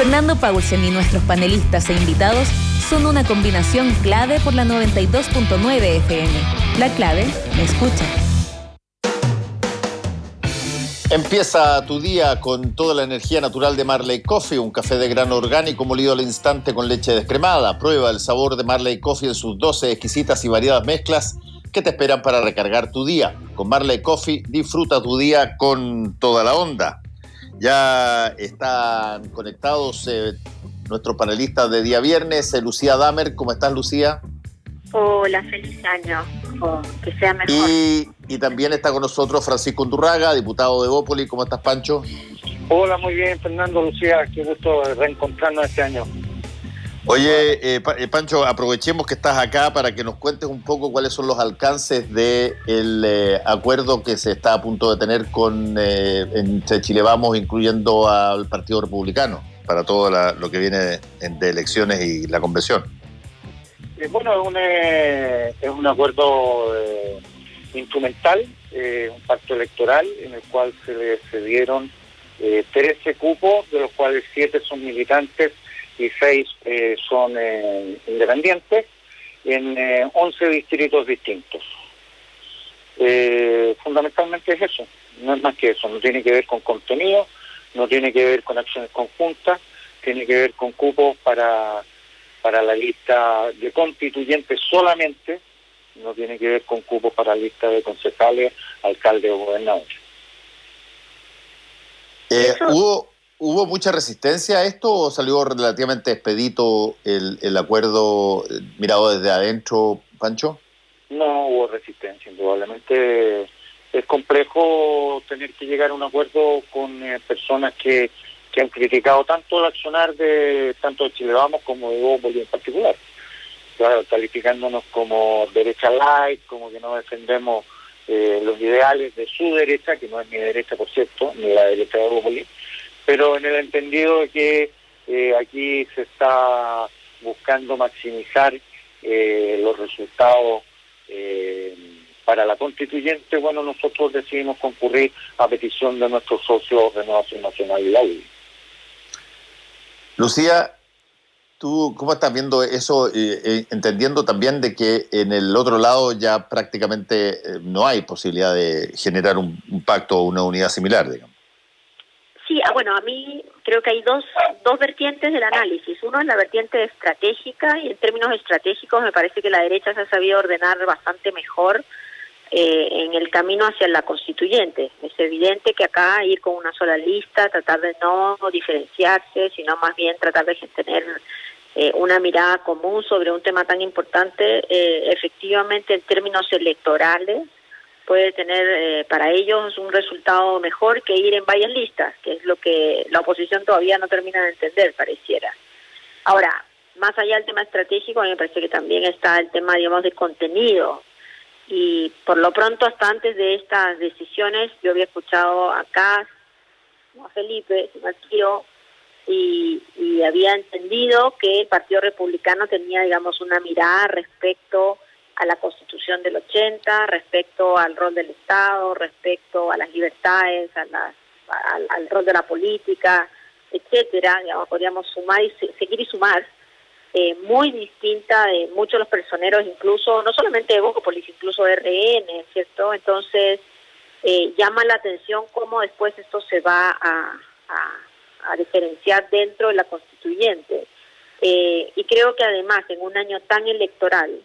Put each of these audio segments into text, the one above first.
Fernando Paulsen y nuestros panelistas e invitados son una combinación clave por la 92.9 FM. La clave me escucha. Empieza tu día con toda la energía natural de Marley Coffee, un café de grano orgánico molido al instante con leche descremada. Prueba el sabor de Marley Coffee en sus 12 exquisitas y variadas mezclas que te esperan para recargar tu día. Con Marley Coffee disfruta tu día con toda la onda. Ya están conectados nuestros panelistas de día viernes. Lucía Damer, ¿cómo estás, Lucía? Hola, feliz año, que sea mejor. Y también está con nosotros Francisco Undurraga, diputado de Bópoli. ¿Cómo estás, Pancho? Hola, muy bien, Fernando, Lucía, qué gusto reencontrarnos este año. Oye, Pancho, aprovechemos que estás acá para que nos cuentes un poco cuáles son los alcances del acuerdo que se está a punto de tener entre Chile Vamos, incluyendo al Partido Republicano, para todo lo que viene de elecciones y la convención. Bueno, es un acuerdo instrumental, un pacto electoral en el cual se dieron 13 cupos, de los cuales 7 son militantes y 6 son independientes, en 11 distritos distintos. Fundamentalmente es eso, no es más que eso, no tiene que ver con contenido, no tiene que ver con acciones conjuntas, tiene que ver con cupos para la lista de constituyentes solamente, no tiene que ver con cupos para la lista de concejales, alcaldes o gobernadores. ¿Hubo mucha resistencia a esto o salió relativamente expedito el acuerdo mirado desde adentro, Pancho? No hubo resistencia, indudablemente. Es complejo tener que llegar a un acuerdo con personas que han criticado tanto el accionar tanto de Chile Vamos como de Bópoli en particular. Claro, calificándonos como derecha light, como que no defendemos los ideales de su derecha, que no es mi derecha, por cierto, ni la derecha de Bópoli, pero en el entendido de que aquí se está buscando maximizar los resultados para la constituyente. Bueno, nosotros decidimos concurrir a petición de nuestros socios Renovación Nacional y la UDI. Lucía, ¿tú cómo estás viendo eso, entendiendo también de que en el otro lado ya prácticamente no hay posibilidad de generar un pacto o una unidad similar, digamos? Sí, bueno, a mí creo que hay dos vertientes del análisis. Uno es la vertiente estratégica, y en términos estratégicos me parece que la derecha se ha sabido ordenar bastante mejor en el camino hacia la constituyente. Es evidente que acá ir con una sola lista, tratar de no diferenciarse, sino más bien tratar de tener una mirada común sobre un tema tan importante, efectivamente en términos electorales puede tener para ellos un resultado mejor que ir en varias listas, que es lo que la oposición todavía no termina de entender, pareciera. Ahora, más allá del tema estratégico, a mí me parece que también está el tema, digamos, de contenido. Y por lo pronto, hasta antes de estas decisiones, yo había escuchado acá a Felipe, a Tío, y había entendido que el Partido Republicano tenía, digamos, una mirada respecto a la Constitución del 80, respecto al rol del Estado, respecto a las libertades, al rol de la política, etcétera. Digamos, podríamos sumar y seguir y sumar, muy distinta de muchos de los personeros, incluso, no solamente de Bópoli, incluso de RN, ¿cierto? Entonces, llama la atención cómo después esto se va a diferenciar dentro de la constituyente. Y creo que además, en un año tan electoral,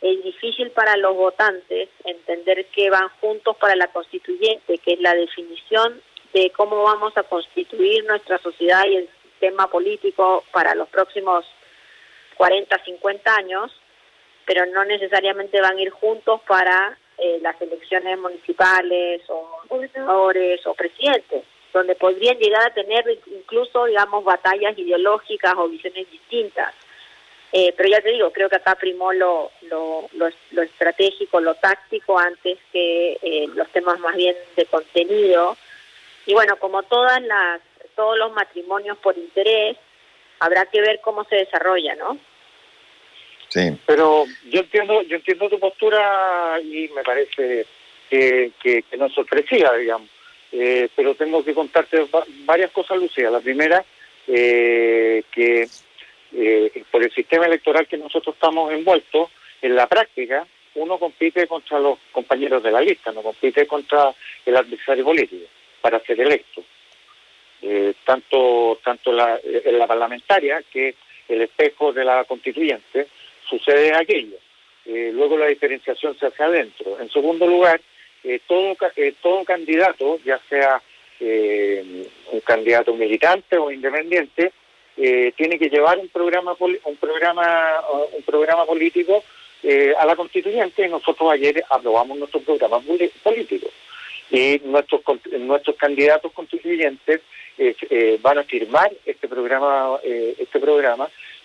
es difícil para los votantes entender que van juntos para la constituyente, que es la definición de cómo vamos a constituir nuestra sociedad y el sistema político para los próximos 40, 50 años, pero no necesariamente van a ir juntos para las elecciones municipales o gobernadores o presidentes, donde podrían llegar a tener incluso, digamos, batallas ideológicas o visiones distintas. Pero ya te digo, creo que acá primó lo estratégico, lo táctico, antes que los temas más bien de contenido. Y bueno, como todos los matrimonios por interés, habrá que ver cómo se desarrolla, ¿no? Sí. Pero yo entiendo tu postura y me parece que no es sorpresiva, digamos. Pero tengo que contarte varias cosas, Lucía. La primera que por el sistema electoral que nosotros estamos envueltos, en la práctica uno compite contra los compañeros de la lista, no compite contra el adversario político para ser electo. Tanto en la parlamentaria, que es el espejo de la constituyente, sucede aquello. Luego la diferenciación se hace adentro. En segundo lugar, todo candidato, ya sea un candidato militante o independiente, tiene que llevar un programa político a la constituyente, y nosotros ayer aprobamos nuestro programa político. Y nuestros candidatos constituyentes van a firmar este programa,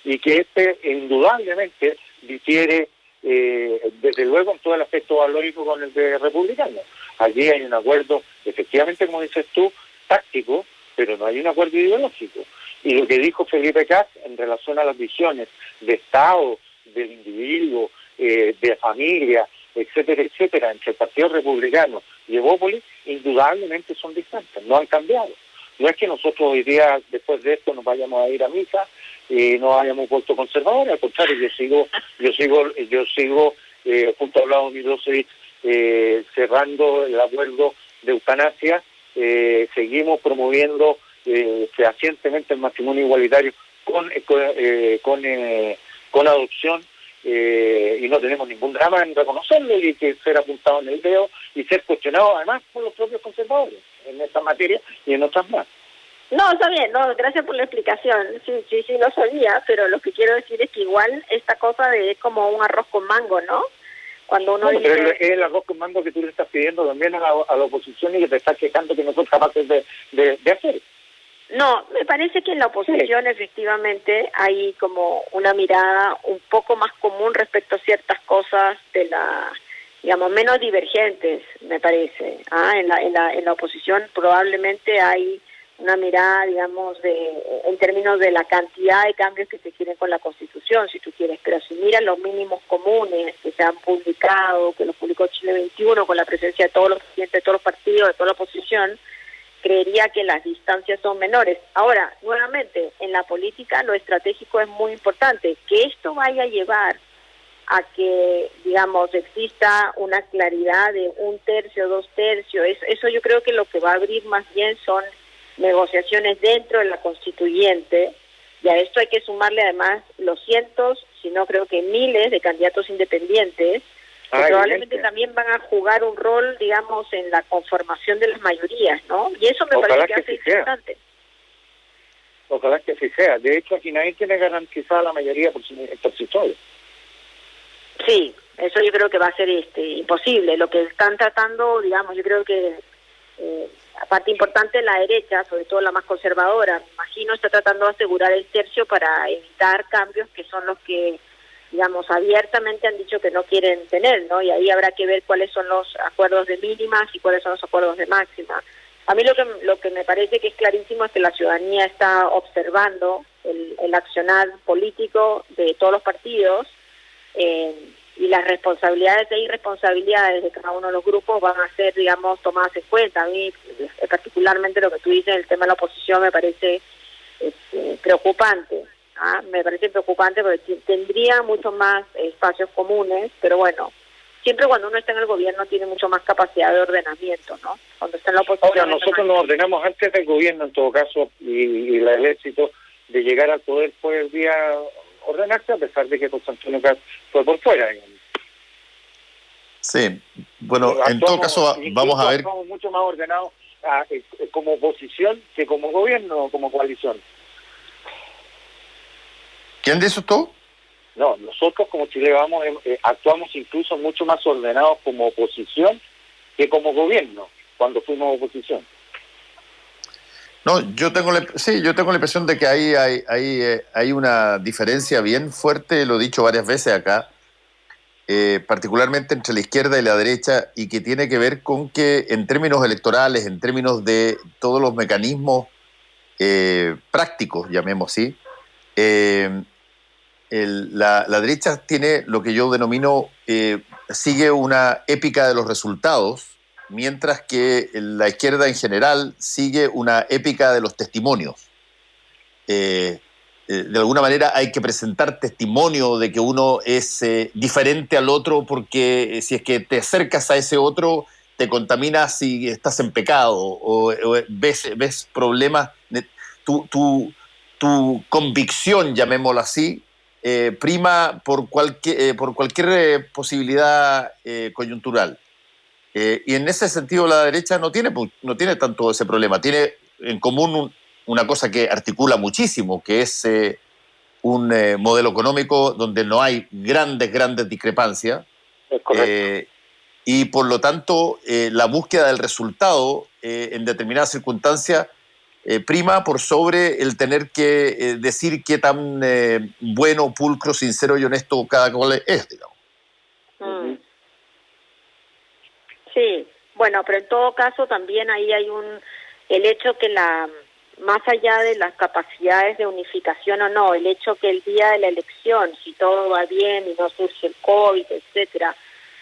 y que indudablemente difiere desde luego en todo el aspecto valórico con el de republicano. Allí hay un acuerdo, efectivamente, como dices tú, táctico, pero no hay un acuerdo ideológico. Y lo que dijo Felipe Cas en relación a las visiones de Estado, del individuo, de familia, etcétera, etcétera, entre el Partido Republicano y Evópolis, indudablemente son distantes, no han cambiado. No es que nosotros hoy día, después de esto, nos vayamos a ir a misa y nos hayamos vuelto conservadores. Al contrario, yo sigo junto a Vladimir Milosevic, cerrando el acuerdo de eutanasia. Seguimos promoviendo fehacientemente el matrimonio igualitario con adopción, y no tenemos ningún drama en reconocerlo y que ser apuntado en el dedo y ser cuestionado además por los propios conservadores en esta materia y en otras más. No, está bien, no, gracias por la explicación. Sí, lo sabía, pero lo que quiero decir es que igual esta cosa de como un arroz con mango, ¿no? Cuando uno dice... Pero es el arroz con mango que tú le estás pidiendo también a la oposición y que te estás quejando que no son capaces de hacer. No, me parece que en la oposición efectivamente hay como una mirada un poco más común respecto a ciertas cosas de la, digamos, menos divergentes, me parece. En la oposición probablemente hay una mirada, digamos, en términos de la cantidad de cambios que se quieren con la Constitución, si tú quieres, pero si miras los mínimos comunes que se han publicado, que los publicó Chile 21 con la presencia de todos los presidentes de todos los partidos, de toda la oposición, creería que las distancias son menores. Ahora, nuevamente, en la política lo estratégico es muy importante. Que esto vaya a llevar a que, digamos, exista una claridad de 1/3, 2/3, eso yo creo que lo que va a abrir más bien son negociaciones dentro de la constituyente, y a esto hay que sumarle además los cientos, si no creo que miles de candidatos independientes, que probablemente también van a jugar un rol, digamos, en la conformación de las mayorías, ¿no? Y eso me parece que hace importante. Ojalá que así sea. De hecho, aquí nadie tiene garantizada la mayoría por sí solo. Sí, eso yo creo que va a ser imposible. Lo que están tratando, digamos, yo creo que parte importante de la derecha, sobre todo la más conservadora, me imagino, está tratando de asegurar el tercio para evitar cambios que son los que, digamos, abiertamente han dicho que no quieren tener, ¿no? Y ahí habrá que ver cuáles son los acuerdos de mínimas y cuáles son los acuerdos de máxima. A mí lo que me parece que es clarísimo es que la ciudadanía está observando el accionar político de todos los partidos, y las responsabilidades e irresponsabilidades de cada uno de los grupos van a ser, digamos, tomadas en cuenta. A mí, particularmente lo que tú dices, el tema de la oposición me parece preocupante. Me parece preocupante porque tendría mucho más espacios comunes, pero bueno, siempre cuando uno está en el gobierno tiene mucho más capacidad de ordenamiento, ¿no? Cuando está en la oposición... Ahora, nosotros nos ordenamos antes del gobierno, en todo caso, y el éxito de llegar al poder fue el día ordenarse, a pesar de que José Antonio Caz fue por fuera, digamos. Sí, bueno, en todo caso vamos a ver... Estamos mucho más ordenados como oposición que como gobierno o como coalición. ¿Quién dice esto? No, nosotros como Chile Vamos actuamos incluso mucho más ordenados como oposición que como gobierno, cuando fuimos oposición. No, yo tengo la impresión de que hay una diferencia bien fuerte, lo he dicho varias veces acá, particularmente entre la izquierda y la derecha, y que tiene que ver con que en términos electorales, en términos de todos los mecanismos prácticos, llamemos así, la derecha tiene lo que yo denomino, sigue una épica de los resultados, mientras que la izquierda en general sigue una épica de los testimonios. de alguna manera hay que presentar testimonio de que uno es diferente al otro, porque si es que te acercas a ese otro, te contaminas y estás en pecado, o ves problemas. Tu convicción, llamémoslo así, prima por cualquier posibilidad coyuntural. Y en ese sentido la derecha no tiene tanto ese problema. Tiene en común una cosa que articula muchísimo, que es un modelo económico donde no hay grandes discrepancias. Es correcto. Y por lo tanto la búsqueda del resultado en determinadas circunstancias prima por sobre el tener que decir qué tan bueno, pulcro, sincero y honesto cada cual es, digamos. Sí, bueno, pero en todo caso también ahí hay el hecho que más allá de las capacidades de unificación o no, el hecho que el día de la elección, si todo va bien y no surge el COVID, etcétera,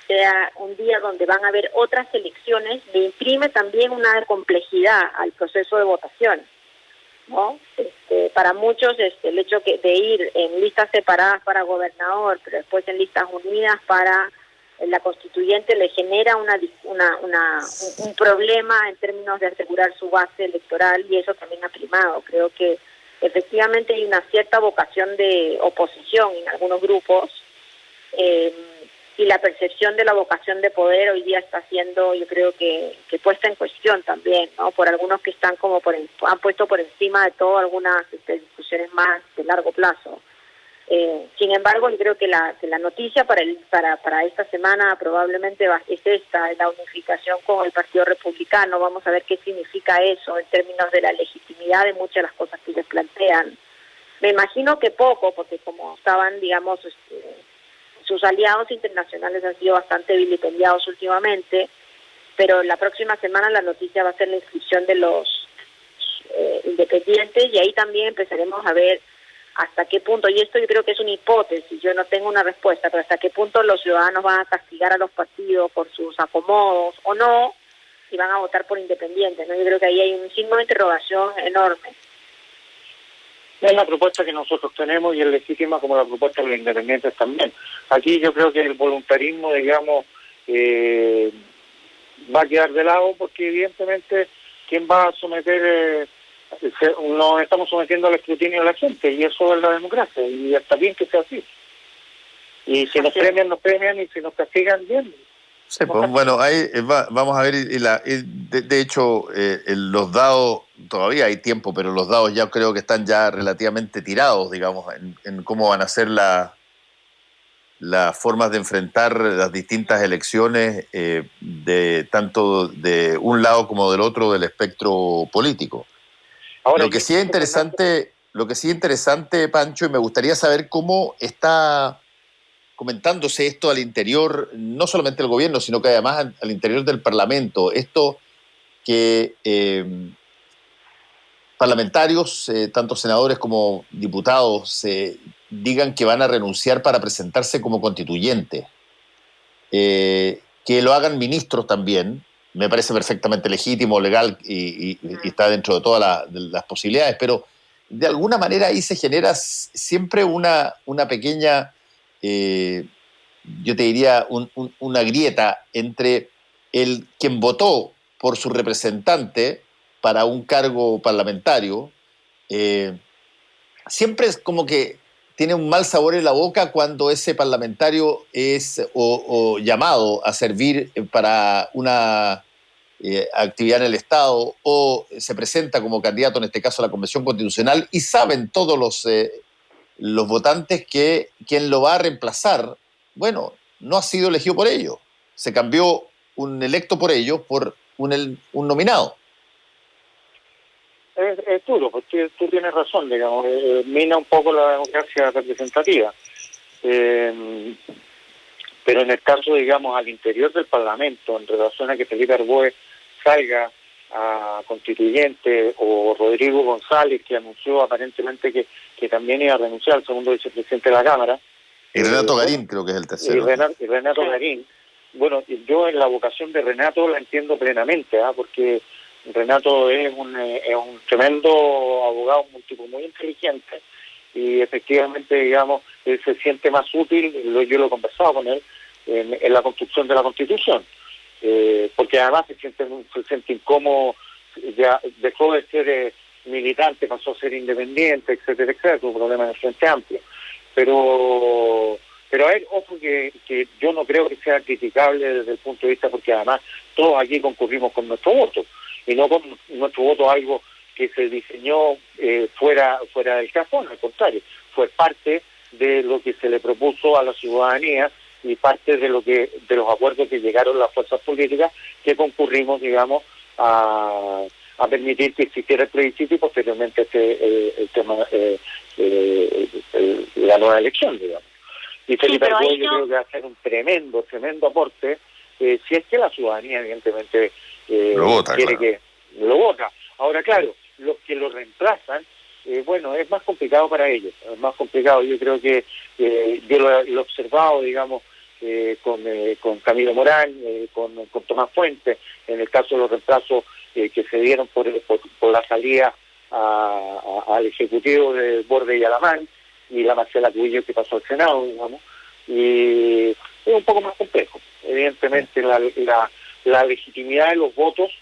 sea un día donde van a haber otras elecciones, le imprime también una complejidad al proceso de votación, ¿no? Para muchos el hecho de ir en listas separadas para gobernador, pero después en listas unidas para la constituyente, le genera un problema en términos de asegurar su base electoral, y eso también ha primado. Creo que efectivamente hay una cierta vocación de oposición en algunos grupos, y la percepción de la vocación de poder hoy día está siendo, yo creo que puesta en cuestión también, ¿no? Por algunos que están han puesto por encima de todo algunas discusiones más de largo plazo. Sin embargo, yo creo que la noticia para esta semana probablemente es la unificación con el Partido Republicano. Vamos a ver qué significa eso en términos de la legitimidad de muchas de las cosas que ellos plantean. Me imagino que poco, porque como estaban, digamos, sus aliados internacionales han sido bastante vilipendiados últimamente, pero la próxima semana la noticia va a ser la inscripción de los independientes, y ahí también empezaremos a ver hasta qué punto, y esto yo creo que es una hipótesis, yo no tengo una respuesta, pero hasta qué punto los ciudadanos van a castigar a los partidos por sus acomodos o no, y van a votar por independientes, ¿no? Yo creo que ahí hay un signo de interrogación enorme. Es la propuesta que nosotros tenemos y es legítima, como la propuesta de los independientes también. Aquí yo creo que el voluntarismo, digamos, va a quedar de lado, porque evidentemente ¿quién va a someter? Nos estamos sometiendo al escrutinio de la gente, y eso es la democracia, y está bien que sea así. Y si nos premian, y si nos castigan, bien. Sí, pues, bueno, ahí vamos a ver, de hecho, los dados, todavía hay tiempo, pero los dados ya creo que están ya relativamente tirados, digamos, en cómo van a ser las formas de enfrentar las distintas elecciones, tanto de un lado como del otro del espectro político. Ahora, lo que sí es interesante, Pancho, y me gustaría saber cómo está comentándose esto al interior, no solamente del gobierno, sino que además al interior del Parlamento. Esto que parlamentarios, tanto senadores como diputados, digan que van a renunciar para presentarse como constituyentes. Que lo hagan ministros también, me parece perfectamente legítimo, legal, y está dentro de todas las posibilidades, pero de alguna manera ahí se genera siempre una pequeña, yo te diría, una grieta entre quien votó por su representante para un cargo parlamentario. Siempre es como que tiene un mal sabor en la boca cuando ese parlamentario es o llamado a servir para una actividad en el Estado, o se presenta como candidato, en este caso a la Convención Constitucional, y saben todos los votantes que quien lo va a reemplazar, bueno, no ha sido elegido por ellos. Se cambió un electo por ellos por un nominado. Es duro, porque tú tienes razón, digamos, mina un poco la democracia representativa. Pero en el caso, digamos, al interior del Parlamento, en relación a que Felipe Arboe salga a constituyente, o Rodrigo González, que anunció aparentemente que también iba a renunciar, al segundo vicepresidente de la Cámara. Y Renato Garín creo que es el tercero. Y Renato Garín. Bueno, yo en la vocación de Renato la entiendo plenamente, porque Renato es un tremendo abogado, un tipo muy inteligente, y efectivamente, digamos, él se siente más útil, yo lo he conversado con él, en la construcción de la Constitución, porque además se siente incómodo, ya dejó de ser militante, pasó a ser independiente, etcétera, etcétera, tuvo problemas en el Frente Amplio. Pero a ver, ojo que yo no creo que sea criticable desde el punto de vista, porque además todos aquí concurrimos con nuestro voto, y no con nuestro voto algo que se diseñó fuera del cajón, al contrario, fue parte de lo que se le propuso a la ciudadanía y parte de los acuerdos que llegaron las fuerzas políticas que concurrimos, digamos, a permitir que existiera el plebiscito y posteriormente el tema la nueva elección, digamos. Y Felipe Arguello yo creo que va a hacer un tremendo aporte, si es que la ciudadanía evidentemente lo vota, quiere, claro, que lo vota. Ahora, claro, los que lo reemplazan, bueno, es más complicado para ellos, es más complicado. Yo creo que yo lo he observado, digamos, con Camilo Morán, con Tomás Fuentes, en el caso de los reemplazos que se dieron por la salida al Ejecutivo de Borde y Alamán, y la Marcela Cubillo que pasó al Senado, digamos, y es un poco más complejo. Evidentemente la legitimidad de los votos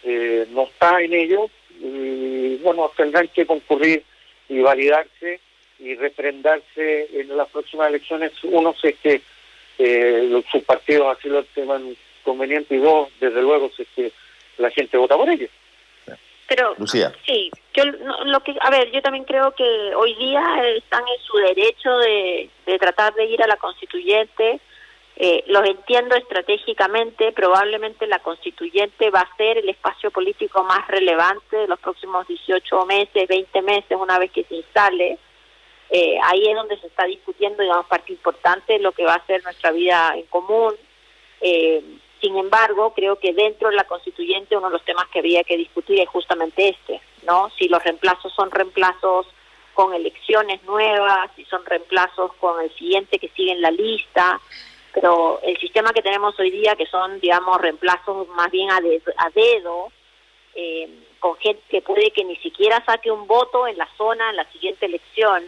no está en ellos, y bueno, tendrán que concurrir y validarse y refrendarse en las próximas elecciones, uno, si es que sus partidos así lo estiman conveniente, y dos, desde luego, si es que la gente vota por ellos. Pero Lucía. sí, yo también creo que hoy día están en su derecho de tratar de ir a la constituyente. Los entiendo estratégicamente, probablemente la constituyente va a ser el espacio político más relevante de los próximos 18 meses, 20 meses, una vez que se instale. Ahí es donde se está discutiendo, digamos, parte importante de lo que va a ser nuestra vida en común. Sin embargo, creo que dentro de la constituyente uno de los temas que habría que discutir es justamente ¿no? Si los reemplazos son reemplazos con elecciones nuevas, si son reemplazos con el siguiente que sigue en la lista, pero el sistema que tenemos hoy día, que son, digamos, reemplazos más bien a dedo, con gente que puede que ni siquiera saque un voto en la zona en la siguiente elección,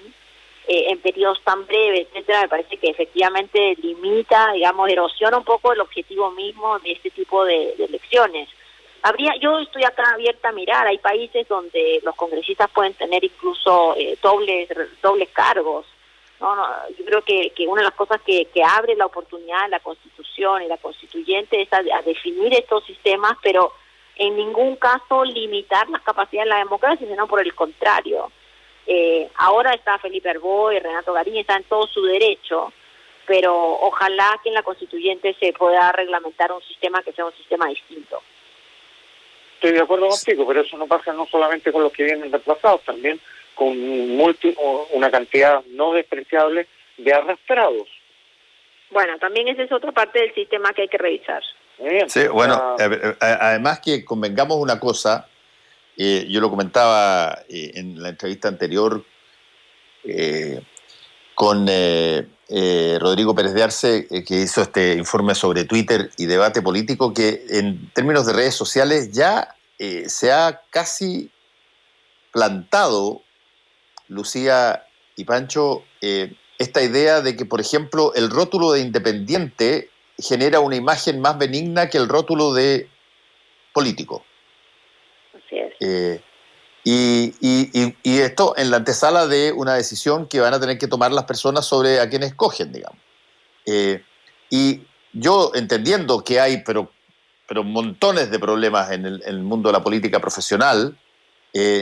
en periodos tan breves, etcétera, me parece que efectivamente limita, digamos, erosiona un poco el objetivo mismo de este tipo de elecciones. Yo estoy acá abierta a mirar, hay países donde los congresistas pueden tener incluso dobles cargos. No, yo creo que una de las cosas que abre la oportunidad de la Constitución y la Constituyente es a definir estos sistemas, pero en ningún caso limitar las capacidades de la democracia, sino por el contrario. Ahora está Felipe Arguello y Renato Garín, está en todo su derecho, pero ojalá que en la Constituyente se pueda reglamentar un sistema que sea un sistema distinto. Estoy de acuerdo contigo, pero eso no pasa no solamente con los que vienen reemplazados, también con una cantidad no despreciable de arrastrados. Bueno, también esa es otra parte del sistema que hay que revisar. Bien, sí, bueno, además que convengamos una cosa, yo lo comentaba en la entrevista anterior con Rodrigo Pérez de Arce, que hizo este informe sobre Twitter y debate político, que en términos de redes sociales ya se ha casi plantado, Lucía y Pancho, esta idea de que, por ejemplo, el rótulo de independiente genera una imagen más benigna que el rótulo de político. Así es. Y esto en la antesala de una decisión que van a tener que tomar las personas sobre a quién escogen, digamos. Y yo entendiendo que hay, pero montones de problemas en el mundo de la política profesional,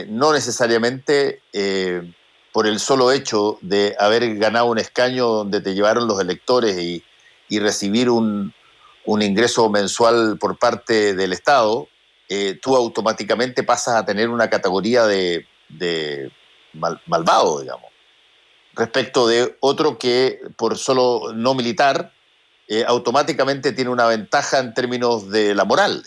no necesariamente por el solo hecho de haber ganado un escaño donde te llevaron los electores y recibir un ingreso mensual por parte del Estado, tú automáticamente pasas a tener una categoría de malvado, digamos, respecto de otro que por solo no militar automáticamente tiene una ventaja en términos de la moral.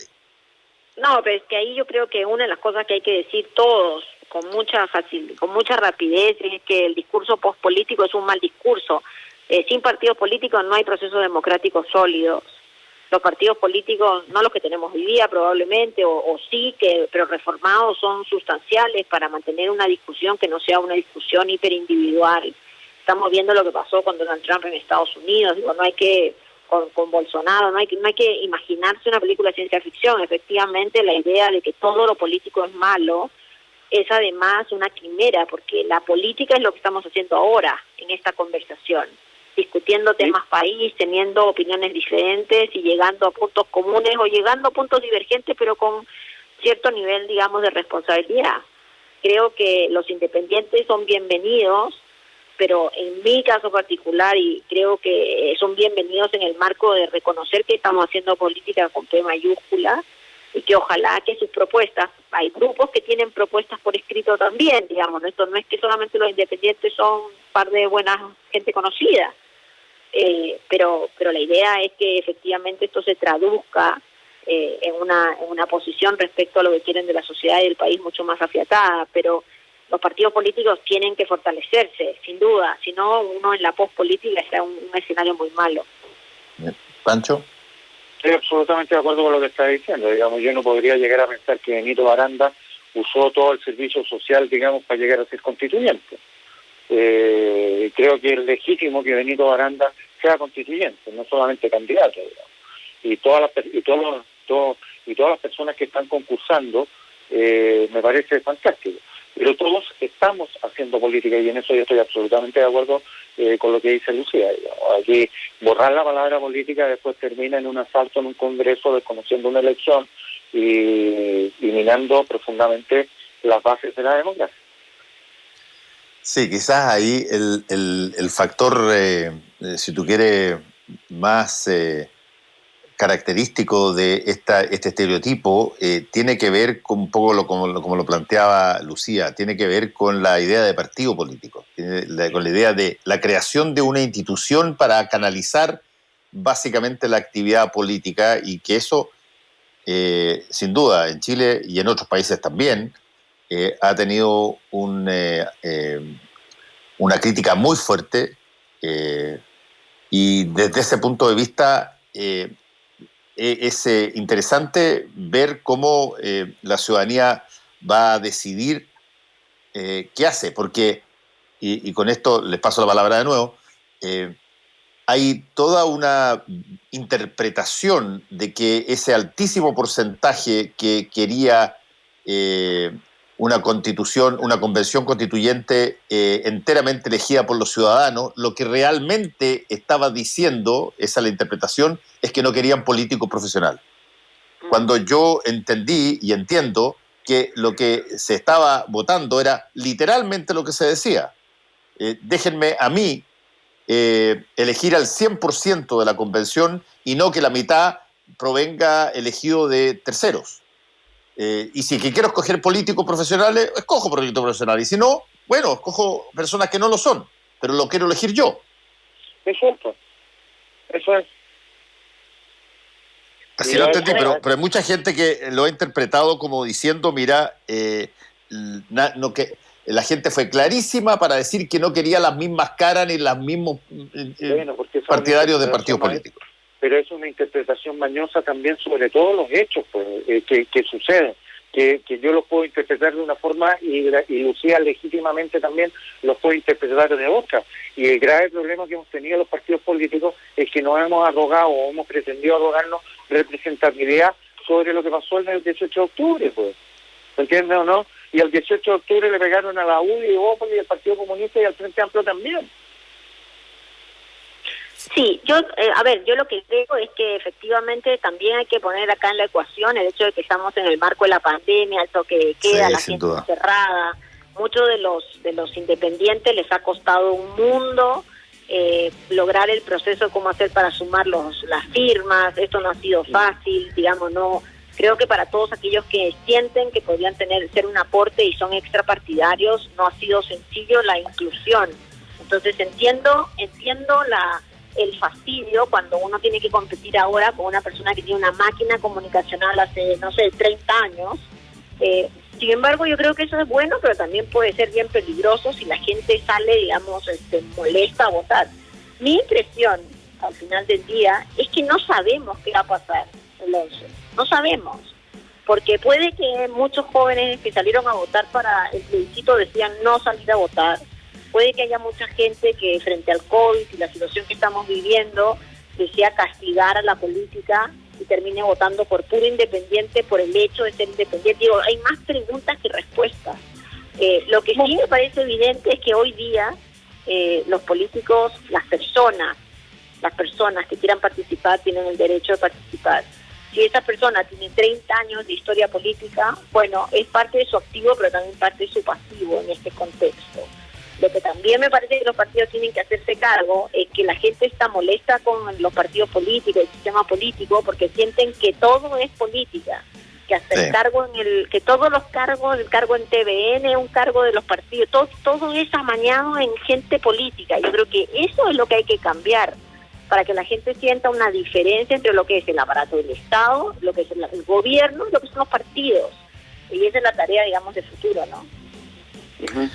No, pero es que ahí yo creo que una de las cosas que hay que decir todos con mucha rapidez es que el discurso postpolítico es un mal discurso. Sin partidos políticos no hay procesos democráticos sólidos. los partidos políticos, no los que tenemos hoy día probablemente, o sí, pero reformados, son sustanciales para mantener una discusión que no sea una discusión hiperindividual. Estamos viendo lo que pasó con Donald Trump en Estados Unidos. Digo, no hay que, con Bolsonaro, no hay que imaginarse una película de ciencia ficción. Efectivamente, la idea de que todo lo político es malo es además una quimera, porque la política es lo que estamos haciendo ahora en esta conversación, discutiendo temas país, teniendo opiniones diferentes y llegando a puntos comunes o llegando a puntos divergentes, pero con cierto nivel, digamos, de responsabilidad. Creo que los independientes son bienvenidos, pero en mi caso particular, y creo que son bienvenidos en el marco de reconocer que estamos haciendo política con P mayúscula, y que ojalá que sus propuestas, hay grupos que tienen propuestas por escrito también, digamos, esto no es que solamente los independientes son un par de buena gente conocida, pero la idea es que efectivamente esto se traduzca en una posición respecto a lo que quieren de la sociedad y del país mucho más afiatada, pero los partidos políticos tienen que fortalecerse, sin duda, si no uno en la pospolítica está en un escenario muy malo. Pancho. Estoy absolutamente de acuerdo con lo que está diciendo. Digamos, yo no podría llegar a pensar que Benito Baranda usó todo el servicio social, digamos, para llegar a ser constituyente. Creo que es legítimo que Benito Baranda sea constituyente, no solamente candidato, digamos. Y todas las personas que están concursando, me parece fantástico. Pero todos estamos haciendo política y en eso yo estoy absolutamente de acuerdo con lo que dice Lucía. Aquí borrar la palabra política después termina en un asalto en un congreso, desconociendo una elección y minando profundamente las bases de la democracia. Sí, quizás ahí el factor, si tú quieres, más característico de este estereotipo tiene que ver con un poco como lo planteaba Lucía, tiene que ver con la idea de partido político, con la idea de la creación de una institución para canalizar básicamente la actividad política, y que eso, sin duda, en Chile y en otros países también, ha tenido una crítica muy fuerte, y desde ese punto de vista es interesante ver cómo la ciudadanía va a decidir qué hace, porque, y con esto les paso la palabra de nuevo, hay toda una interpretación de que ese altísimo porcentaje que quería una convención constituyente enteramente elegida por los ciudadanos, lo que realmente estaba diciendo, esa es la interpretación, es que no querían políticos profesionales. Cuando yo entendí y entiendo que lo que se estaba votando era literalmente lo que se decía. Déjenme a mí elegir al 100% de la convención y no que la mitad provenga elegido de terceros. Y si que quiero escoger políticos profesionales, escojo políticos profesionales. Y si no, bueno, escojo personas que no lo son, pero lo quiero elegir yo. Exacto. Eso es. Así lo entendí, pero hay mucha gente que lo ha interpretado como diciendo, mira, que la gente fue clarísima para decir que no quería las mismas caras ni los mismos partidarios de partidos políticos. Pero es una interpretación mañosa también sobre todos los hechos pues, que suceden, que yo los puedo interpretar de una forma y Lucía legítimamente también los puede interpretar de otra. Y el grave problema que hemos tenido los partidos políticos es que nos hemos arrogado o hemos pretendido arrogarnos representatividad sobre lo que pasó el 18 de octubre, pues. ¿Se entiende o no? Y el 18 de octubre le pegaron a la UDI, y al Partido Comunista y al Frente Amplio también. Sí, yo lo que creo es que efectivamente también hay que poner acá en la ecuación el hecho de que estamos en el marco de la pandemia, el toque de queda, la gente encerrada. Muchos de los independientes les ha costado un mundo lograr el proceso de cómo hacer para sumar las firmas. Esto no ha sido fácil, digamos, no. Creo que para todos aquellos que sienten que podrían ser un aporte y son extrapartidarios, no ha sido sencillo la inclusión. Entonces entiendo el fastidio cuando uno tiene que competir ahora con una persona que tiene una máquina comunicacional hace, 30 años. Sin embargo, yo creo que eso es bueno, pero también puede ser bien peligroso si la gente sale, digamos, molesta a votar. Mi impresión, al final del día es que no sabemos qué va a pasar el 11. No sabemos. Porque puede que muchos jóvenes que salieron a votar para el plebiscito decían no salir a votar. Puede que haya mucha gente que frente al COVID y la situación que estamos viviendo desea castigar a la política y termine votando por puro independiente por el hecho de ser independiente. Digo, hay más preguntas que respuestas. Lo que sí me parece evidente es que hoy día los políticos, las personas que quieran participar tienen el derecho de participar. Si esa persona tiene 30 años de historia política, bueno, es parte de su activo, pero también parte de su pasivo en este contexto. Lo que también me parece que los partidos tienen que hacerse cargo es que la gente está molesta con los partidos políticos, el sistema político, porque sienten que todo es política, que hasta el cargo que todos los cargos, el cargo en TVN, un cargo de los partidos, todo es amañado en gente política. Yo creo que eso es lo que hay que cambiar, para que la gente sienta una diferencia entre lo que es el aparato del Estado, lo que es el gobierno y lo que son los partidos. Y esa es la tarea, digamos, de futuro, ¿no? Uh-huh.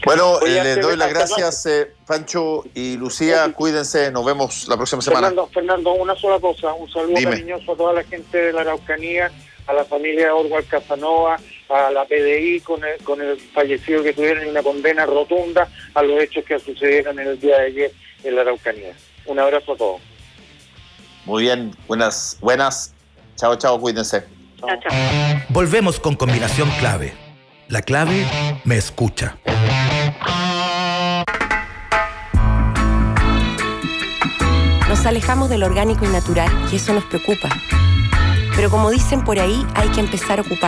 Bueno, les doy las gracias, Pancho y Lucía. Cuídense, nos vemos la próxima semana. Fernando, una sola cosa. Un saludo cariñoso a toda la gente de la Araucanía, a la familia de Orwell Casanova, a la PDI con el fallecido que tuvieron, y una condena rotunda a los hechos que sucedieron en el día de ayer en la Araucanía. Un abrazo a todos. Muy bien, buenas. Chao, cuídense. Chao. Volvemos con Combinación Clave. La clave me escucha. Nos alejamos de lo orgánico y natural y eso nos preocupa. Pero como dicen por ahí, hay que empezar a ocupar.